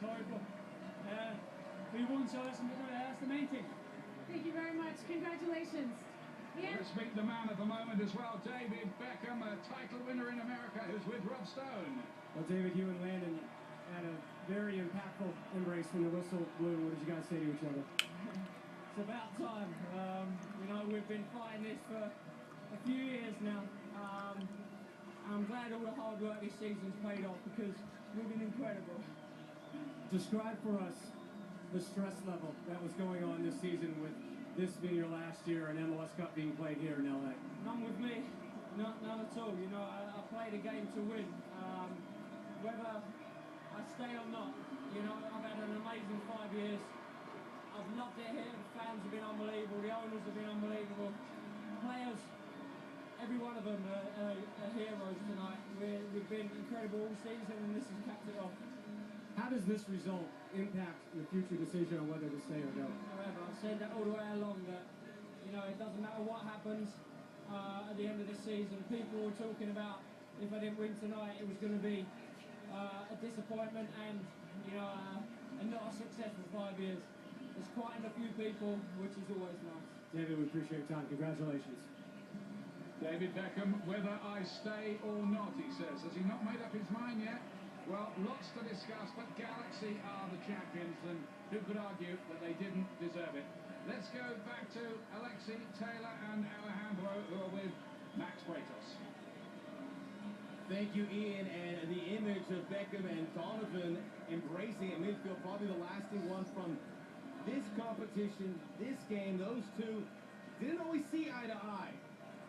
horrible. We won, so that's the main thing. Thank you very much. Congratulations. Yeah. Let's meet the man of the moment as well, David Beckham, a title winner in America, who's with Rob Stone. Well, David, you and Landon had a very impactful embrace when the whistle blew. What did you guys say to each other? It's about time. You know, we've been fighting this for a few years now. I'm glad all the hard work this season's paid off because we've been incredible. Describe for us the stress level that was going on this season with this being your last year and MLS Cup being played here in LA. None with me, none at all. You know, I play the game to win. Whether I stay or not, you know, I've had an amazing 5 years. I've loved it here. The fans have been unbelievable. The owners have been unbelievable. Players, every one of them are heroes tonight. We've been incredible all season, and this has capped it off. How does this result impact your future decision on whether to stay or go? However, I've said that all the way along that, you know, it doesn't matter what happens at the end of the season. People were talking about if I didn't win tonight, it was going to be a disappointment and, you know, and not a successful 5 years. It's quieting a few people, which is always nice. David, we appreciate your time. Congratulations. David Beckham, whether I stay or not, he says. Has he not made up his mind yet? Well, lots to discuss, but Galaxy are the champions, and who could argue that they didn't deserve it? Let's go back to Alexi Taylor and Alejandro, who are with Max Bretos. Thank you, Ian, and the image of Beckham and Donovan embracing at midfield, probably the lasting one from this competition, this game. Those two didn't always see eye to eye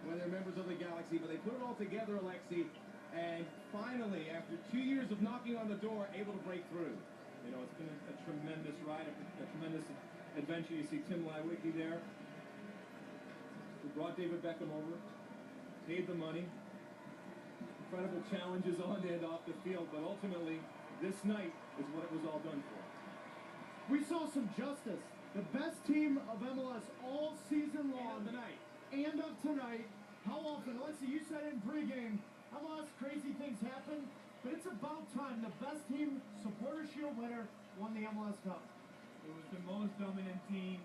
when they're members of the Galaxy, but they put it all together, Alexi. And finally, after 2 years of knocking on the door, able to break through. You know, it's been a tremendous ride, a tremendous adventure. You see Tim Lywicki there, who brought David Beckham over, paid the money. Incredible challenges on and off the field, but ultimately, this night is what it was all done for. We saw some justice. The best team of MLS all season long. And of tonight. How often? Alexi, you said in pregame, MLS, crazy things happen, but it's about time. The best team, Supporter Shield winner, won the MLS Cup. It was the most dominant team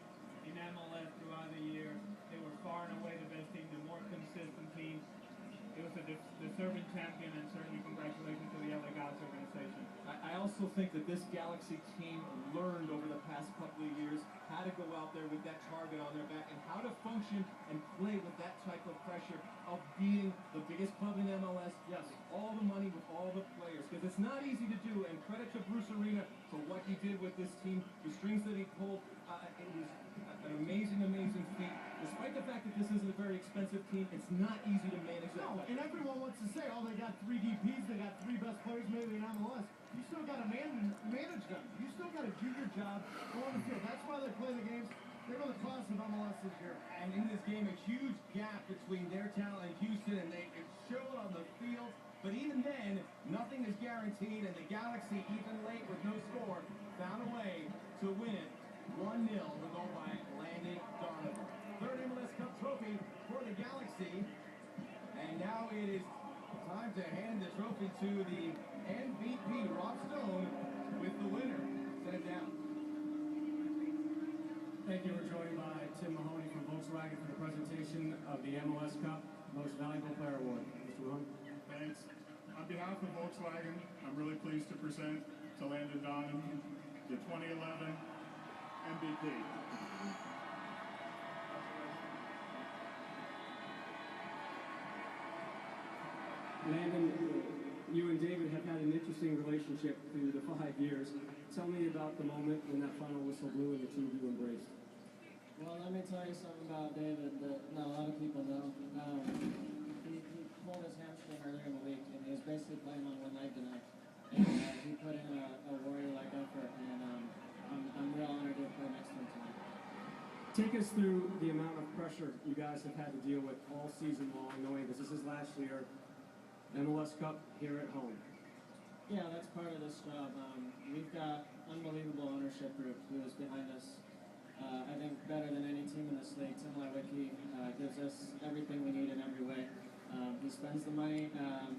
in MLS throughout the year. They were far and away the best team, the more consistent team. It was a deserving champion, and certainly congratulations to the LA Galaxy organization. I also think that this Galaxy team learned over the past couple of years how to go out there with that target on their back and how to function and play with that type of pressure of being the biggest club in MLS. Yes, all the money with all the players, because it's not easy to do, and credit to Bruce Arena for what he did with this team, the strings that he pulled. It was an amazing feat. Despite the fact that this isn't a very expensive team, it's not easy to manage that. No, and everyone wants to say, oh, they got 3 DPs, they got 3 best players maybe in MLS. You still got to manage them. You still got to do your job on the field. That's why they play the games. They're the class of MLS this year. And in this game, a huge gap between their talent and Houston, and it showed on the field. But even then, nothing is guaranteed, and the Galaxy, even late with no score, found a way to win it 1-0 to go by Landon Donovan. Third MLS Cup trophy for the Galaxy. And now it is time to hand the trophy to the MVP, Rob Stone, with the winner. Set it down. Thank you. We're joined by Tim Mahoney from Volkswagen for the presentation of the MLS Cup Most Valuable Player Award. Mr. Mahoney. Thanks. On behalf of Volkswagen, I'm really pleased to present to Landon Donovan the 2011 MVP. Landon, you and David have had an interesting relationship through the 5 years. Tell me about the moment when that final whistle blew and the two of you embraced. Well, let me tell you something about David that not a lot of people know. He pulled his hamstring earlier in the week, and he was basically playing on one leg tonight. And he put in a warrior-like effort, and I'm real honored to play next to him tonight. Take us through the amount of pressure you guys have had to deal with all season long, knowing this is his last year. MLS Cup here at home. Yeah, that's part of this job. We've got unbelievable ownership group who is behind us. I think better than any team in this league. Tim Lywicki gives us everything we need in every way. He spends the money,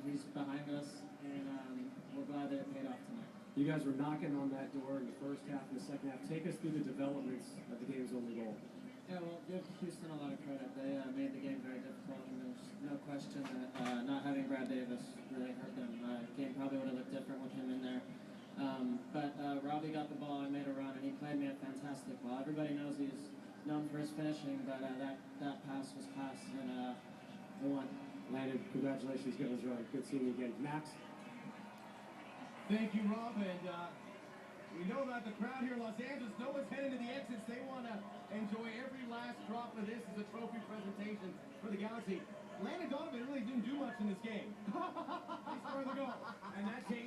he's behind us, and we're glad that it paid off tonight. You guys were knocking on that door in the first half and the second half. Take us through the developments of the game's only goal. Yeah, well, give Houston a lot of credit. They made the game very difficult, and there's no question that not having Brad Davis really hurt them. Game probably would have looked different with him in there. But Robbie got the ball and made a run, and he played me a fantastic ball. Everybody knows he's known for his finishing, but that pass was class, and they won. Landon, congratulations, guys. Good seeing you again. Max? Thank you, Rob, and we know about the crowd here in Los Angeles. No one's heading to the exits. They want to enjoy every last drop of this as a trophy presentation for the Galaxy. Landon Donovan really didn't do much in this game. He scored the goal, and that changed